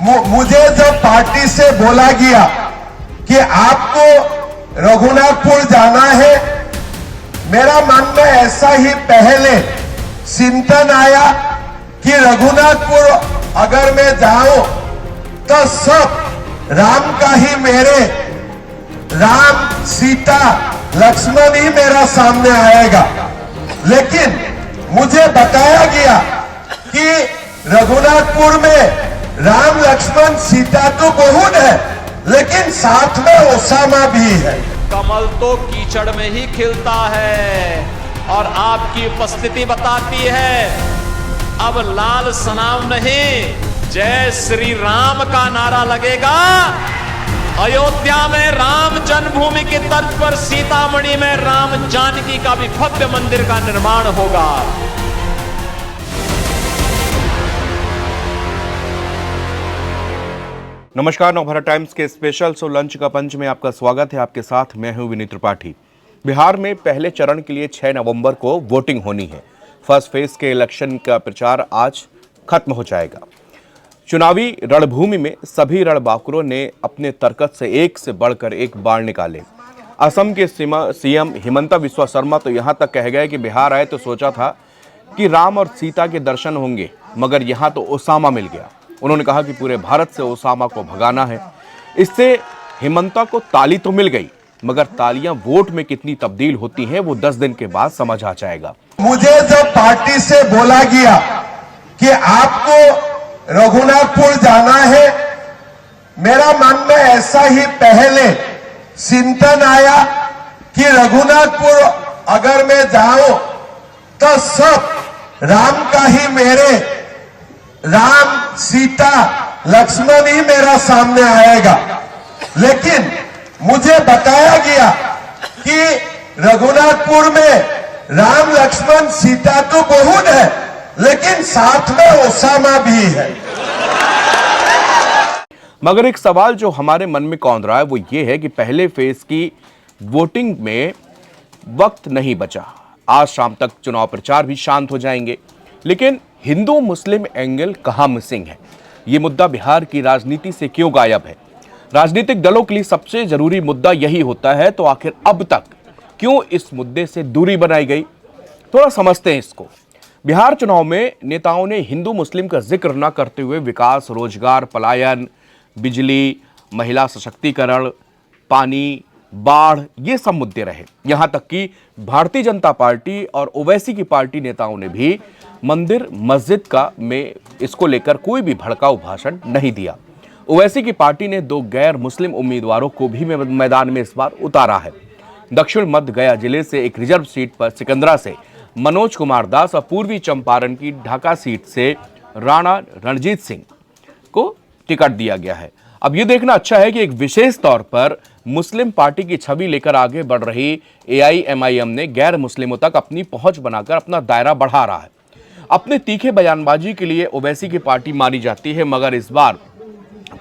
मुझे जब पार्टी से बोला गया कि आपको रघुनाथपुर जाना है, मेरा मन में ऐसा ही पहले चिंतन आया कि रघुनाथपुर अगर मैं जाऊं तो सब राम का ही मेरे राम सीता लक्ष्मण ही मेरा सामने आएगा। लेकिन मुझे बताया गया कि रघुनाथपुर में राम लक्ष्मण सीता तो बहुत है, लेकिन साथ में ओसामा भी है। कमल तो कीचड़ में ही खिलता है और आपकी उपस्थिति बताती है अब लाल सनाम नहीं जय श्री राम का नारा लगेगा। अयोध्या में राम जन्मभूमि की तर्ज पर सीतामढ़ी में राम जानकी का भी भव्य मंदिर का निर्माण होगा। नमस्कार, नवभारत टाइम्स के स्पेशल शो लंच का पंच में आपका स्वागत है। आपके साथ मैं हूं विनीत त्रिपाठी। बिहार में पहले चरण के लिए 6 नवंबर को वोटिंग होनी है। फर्स्ट फेज के इलेक्शन का प्रचार आज खत्म हो जाएगा। चुनावी रणभूमि में सभी रणबांकुरों ने अपने तरकत से एक से बढ़कर एक बाण निकाले। असम के सीएम हिमंता बिस्वा शर्मा तो यहां तक कह गए कि बिहार आए तो सोचा था कि राम और सीता के दर्शन होंगे, मगर यहां तो ओसामा मिल गया। उन्होंने कहा कि पूरे भारत से ओसामा को भगाना है। इससे हिमंता को ताली तो मिल गई, मगर तालियां वोट में कितनी तब्दील होती हैं वो 10 दिन के बाद समझ आ जाएगा। मुझे जब पार्टी से बोला गया कि आपको रघुनाथपुर जाना है, मेरा मन में ऐसा ही पहले चिंतन आया कि रघुनाथपुर अगर मैं जाऊं तो सब राम का ही मेरे राम सीता लक्ष्मण ही मेरा सामने आएगा। लेकिन मुझे बताया गया कि रघुनाथपुर में राम लक्ष्मण सीता तो बहुत है, लेकिन साथ में ओसामा भी है। मगर एक सवाल जो हमारे मन में कौंध रहा है वो ये है कि पहले फेज की वोटिंग में वक्त नहीं बचा। आज शाम तक चुनाव प्रचार भी शांत हो जाएंगे, लेकिन हिंदू मुस्लिम एंगल कहां मिसिंग है? ये मुद्दा बिहार की राजनीति से क्यों गायब है? राजनीतिक दलों के लिए सबसे जरूरी मुद्दा यही होता है, तो आखिर अब तक क्यों इस मुद्दे से दूरी बनाई गई? थोड़ा समझते हैं इसको। बिहार चुनाव में नेताओं ने हिंदू मुस्लिम का जिक्र न करते हुए विकास, रोजगार, पलायन, बिजली, महिला सशक्तिकरण, पानी, बाढ़, ये सब मुद्दे रहे। यहां तक कि भारतीय जनता पार्टी और ओवैसी की पार्टी नेताओं ने भी मंदिर मस्जिद का में इसको लेकर कोई भी भड़काऊ भाषण नहीं दिया। ओवैसी की पार्टी ने 2 गैर मुस्लिम उम्मीदवारों को भी मैदान में इस बार उतारा है। दक्षिण मध्य गया जिले से एक रिजर्व सीट पर सिकंदरा से मनोज कुमार दास और पूर्वी चंपारण की ढाका सीट से राणा रणजीत सिंह को टिकट दिया गया है। अब यह देखना अच्छा है कि एक विशेष तौर पर मुस्लिम पार्टी की छवि लेकर आगे बढ़ रही एआईएमआईएम ने गैर मुस्लिमों तक अपनी पहुंच बनाकर अपना दायरा बढ़ा रहा है। अपने तीखे बयानबाजी के लिए ओवैसी की पार्टी मानी जाती है, मगर इस बार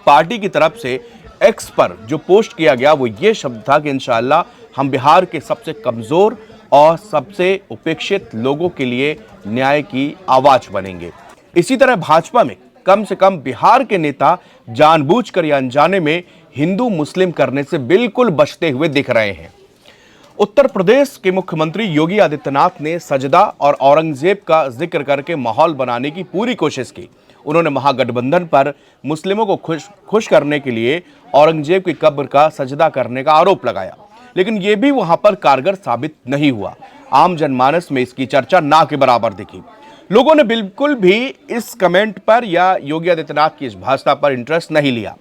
पार्टी की तरफ से एक्स पर जो पोस्ट किया गया वो ये शब्द था कि इंशाअल्लाह हम बिहार के सबसे कमजोर और सबसे उपेक्षित लोगों के लिए न्याय की आवाज बनेंगे। इसी तरह भाजपा में कम से कम बिहार के नेता जानबूझकर या अनजाने में हिंदू मुस्लिम करने से बिल्कुल बचते हुए दिख रहे हैं। उत्तर प्रदेश के मुख्यमंत्री योगी आदित्यनाथ ने सजदा और औरंगजेब का जिक्र करके माहौल बनाने की पूरी कोशिश की। उन्होंने महागठबंधन पर मुस्लिमों को खुश करने के लिए औरंगजेब की कब्र का सजदा करने का आरोप लगाया, लेकिन यह भी वहां पर कारगर साबित नहीं हुआ। आम जनमानस में इसकी चर्चा ना के बराबर दिखी। लोगों ने बिल्कुल भी इस कमेंट पर या योगी आदित्यनाथ की इस भाषा पर इंटरेस्ट नहीं लिया।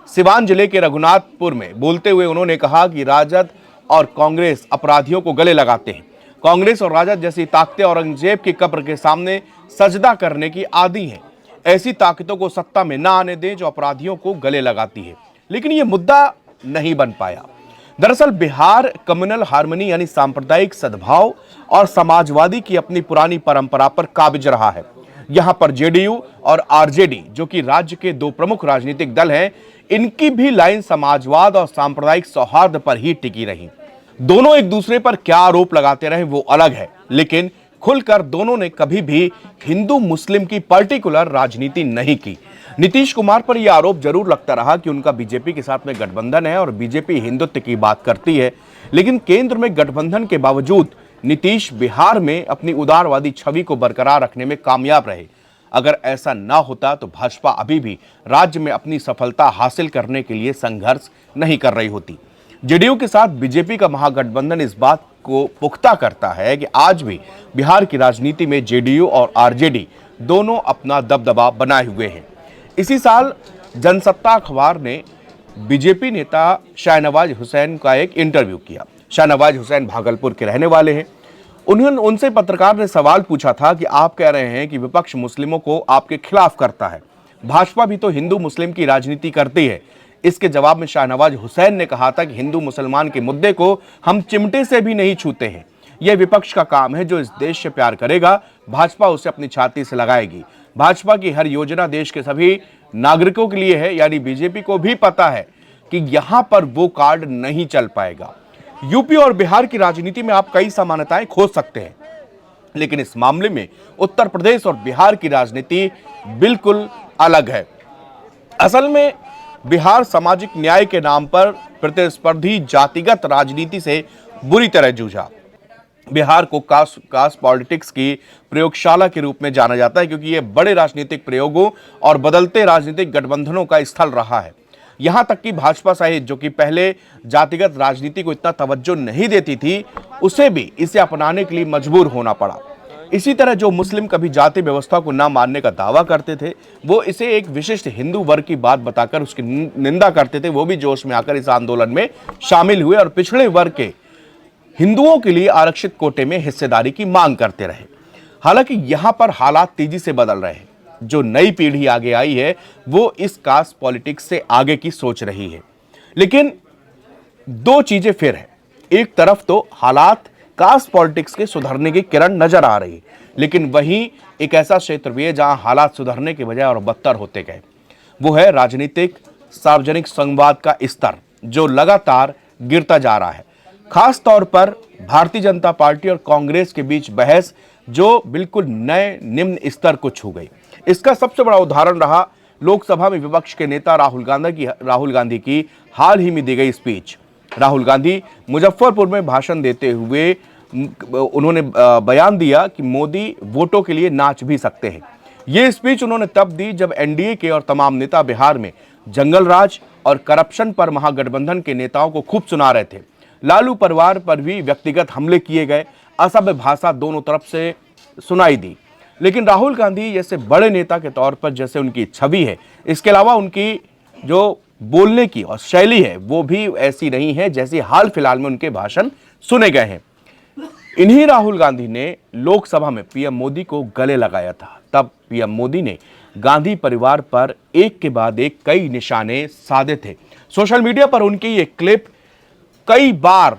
सिवान जिले के रघुनाथपुर में बोलते हुए उन्होंने कहा कि राजद और कांग्रेस अपराधियों को गले लगाते हैं। कांग्रेस और राजद जैसी ताकतें औरंगजेब की कब्र के सामने सजदा करने की आदी हैं। ऐसी ताकतों को सत्ता में ना आने दें जो अपराधियों को गले लगाती है। लेकिन यह मुद्दा नहीं बन पाया। दरअसल बिहार कम्युनल हार्मनी यानी सांप्रदायिक सद्भाव और समाजवादी की अपनी पुरानी परंपरा पर काबिज रहा है। यहां पर जेडीयू और आरजेडी जो कि राज्य के 2 प्रमुख राजनीतिक दल हैं, इनकी भी लाइन समाजवाद और सांप्रदायिक सौहार्द पर ही टिकी रही। दोनों एक दूसरे पर क्या आरोप लगाते रहे वो अलग है, लेकिन खुलकर दोनों ने कभी भी हिंदू मुस्लिम की पर्टिकुलर राजनीति नहीं की। नीतीश कुमार पर यह आरोप जरूर लगता रहा कि उनका बीजेपी के साथ में गठबंधन है और बीजेपी हिंदुत्व की बात करती है, लेकिन केंद्र में गठबंधन के बावजूद नीतीश बिहार में अपनी उदारवादी छवि को बरकरार रखने में कामयाब रहे। अगर ऐसा ना होता तो भाजपा अभी भी राज्य में अपनी सफलता हासिल करने के लिए संघर्ष नहीं कर रही होती। जेडीयू के साथ बीजेपी का महागठबंधन इस बात को पुख्ता करता है कि आज भी बिहार की राजनीति में जेडीयू और आरजेडी दोनों अपना दबदबा बनाए हुए हैं। इसी साल जनसत्ता अखबार ने बीजेपी नेता शाहनवाज हुसैन का एक इंटरव्यू किया। शाहनवाज हुसैन भागलपुर के रहने वाले हैं। उनसे पत्रकार ने सवाल पूछा था कि आप कह रहे हैं कि विपक्ष मुस्लिमों को आपके खिलाफ करता है, भाजपा भी तो हिंदू मुस्लिम की राजनीति करती है। इसके जवाब में शाहनवाज हुसैन ने कहा था कि हिंदू मुसलमान के मुद्दे को हम चिमटे से भी नहीं छूते हैं। यह विपक्ष का काम है। जो इस देश से प्यार करेगा भाजपा उसे अपनी छाती से लगाएगी। भाजपा की हर योजना देश के सभी नागरिकों के लिए है, यानी बीजेपी को भी पता है कि यहां पर वो कार्ड नहीं चल पाएगा। यूपी और बिहार की राजनीति में आप कई समानताएं खोज सकते हैं, लेकिन इस मामले में उत्तर प्रदेश और बिहार की राजनीति बिल्कुल अलग है। असल में बिहार सामाजिक न्याय के नाम पर प्रतिस्पर्धी जातिगत राजनीति से बुरी तरह जूझा। बिहार को कास्ट पॉलिटिक्स की प्रयोगशाला के रूप में जाना जाता है, क्योंकि यह बड़े राजनीतिक प्रयोगों और बदलते राजनीतिक गठबंधनों का स्थल रहा है। यहां तक कि भाजपा सहित जो कि पहले जातिगत राजनीति को इतना तवज्जो नहीं देती थी, उसे भी इसे अपनाने के लिए मजबूर होना पड़ा। इसी तरह जो मुस्लिम कभी जाति व्यवस्था को न मानने का दावा करते थे, वो इसे एक विशिष्ट हिंदू वर्ग की बात बताकर उसकी निंदा करते थे। वो भी जोश में आकर इस आंदोलन में शामिल हुए और पिछड़े वर्ग के हिंदुओं के लिए आरक्षित कोटे में हिस्सेदारी की मांग करते रहे। हालांकि यहां पर हालात तेजी से बदल रहे हैं। जो नई पीढ़ी आगे आई है वो इस कास्ट पॉलिटिक्स से आगे की सोच रही है। लेकिन दो चीजें फिर है। एक तरफ तो हालात कास्ट पॉलिटिक्स के सुधरने की किरण नजर आ रही, लेकिन वहीं एक ऐसा क्षेत्र भी है जहां हालात सुधरने के बजाय और बदतर होते गए। वो है राजनीतिक सार्वजनिक संवाद का स्तर, जो लगातार गिरता जा रहा है। खास तौर पर भारतीय जनता पार्टी और कांग्रेस के बीच बहस जो बिल्कुल नए निम्न स्तर को छू गई। इसका सबसे बड़ा उदाहरण रहा लोकसभा में विपक्ष के नेता राहुल गांधी की हाल ही में दी गई स्पीच। राहुल गांधी मुजफ्फरपुर में भाषण देते हुए उन्होंने बयान दिया कि मोदी वोटों के लिए नाच भी सकते हैं। ये स्पीच उन्होंने तब दी जब एनडीए के और तमाम नेता बिहार में जंगल राज और करप्शन पर महागठबंधन के नेताओं को खूब सुना रहे थे। लालू परिवार पर भी व्यक्तिगत हमले किए गए, असभ्य भाषा दोनों तरफ से सुनाई दी। लेकिन राहुल गांधी जैसे बड़े नेता के तौर पर जैसे उनकी छवि है, इसके अलावा उनकी जो बोलने की और शैली है वो भी ऐसी नहीं है जैसी हाल फिलहाल में उनके भाषण सुने गए हैं। इन्हीं राहुल गांधी ने लोकसभा में पीएम मोदी को गले लगाया था। तब पीएम मोदी ने गांधी परिवार पर एक के बाद एक कई निशाने साधे थे। सोशल मीडिया पर उनकी ये क्लिप कई बार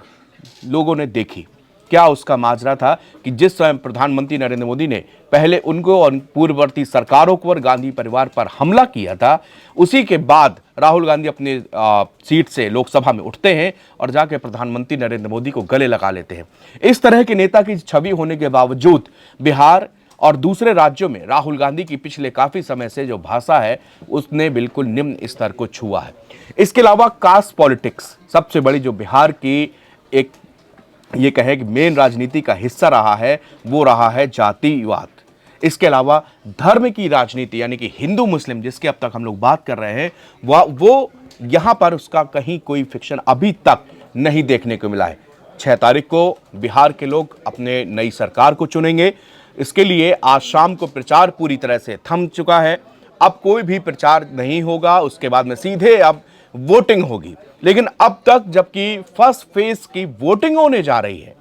लोगों ने देखी। क्या उसका माजरा था कि जिस समय प्रधानमंत्री नरेंद्र मोदी ने पहले उनको और पूर्ववर्ती सरकारों को और गांधी परिवार पर हमला किया था, उसी के बाद राहुल गांधी अपने सीट से लोकसभा में उठते हैं और जाकर प्रधानमंत्री नरेंद्र मोदी को गले लगा लेते हैं। इस तरह के नेता की छवि होने के बावजूद बिहार और दूसरे राज्यों में राहुल गांधी की पिछले काफी समय से जो भाषा है उसने बिल्कुल निम्न स्तर को छुआ है। इसके अलावा कास्ट पॉलिटिक्स सबसे बड़ी जो बिहार की एक ये कहे कि मेन राजनीति का हिस्सा रहा है, वो रहा है जातिवाद। इसके अलावा धर्म की राजनीति यानी कि हिंदू मुस्लिम जिसके अब तक हम लोग बात कर रहे हैं, वो यहां पर उसका कहीं कोई फिक्शन अभी तक नहीं देखने को मिला है। 6 तारीख को बिहार के लोग अपने नई सरकार को चुनेंगे। इसके लिए आज शाम को प्रचार पूरी तरह से थम चुका है। अब कोई भी प्रचार नहीं होगा, उसके बाद में सीधे अब वोटिंग होगी। लेकिन अब तक जबकि फर्स्ट फेज की वोटिंग होने जा रही है,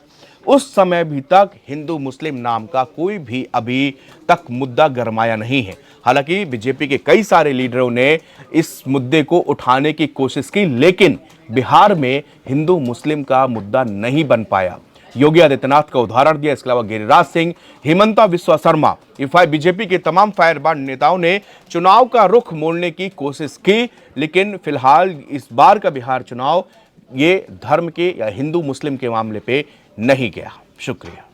उस समय भी तक हिंदू मुस्लिम नाम का कोई भी अभी तक मुद्दा गरमाया नहीं है। हालांकि बीजेपी के कई सारे लीडरों ने इस मुद्दे को उठाने की कोशिश की, लेकिन बिहार में हिंदू मुस्लिम का मुद्दा नहीं बन पाया। योगी आदित्यनाथ का उदाहरण दिया। इसके अलावा गिरिराज सिंह, हिमंता बिस्वा शर्मा, बीजेपी के तमाम फायरब्रांड नेताओं ने चुनाव का रुख मोड़ने की कोशिश की, लेकिन फिलहाल इस बार का बिहार चुनाव ये धर्म के या हिंदू मुस्लिम के मामले पे नहीं गया। शुक्रिया।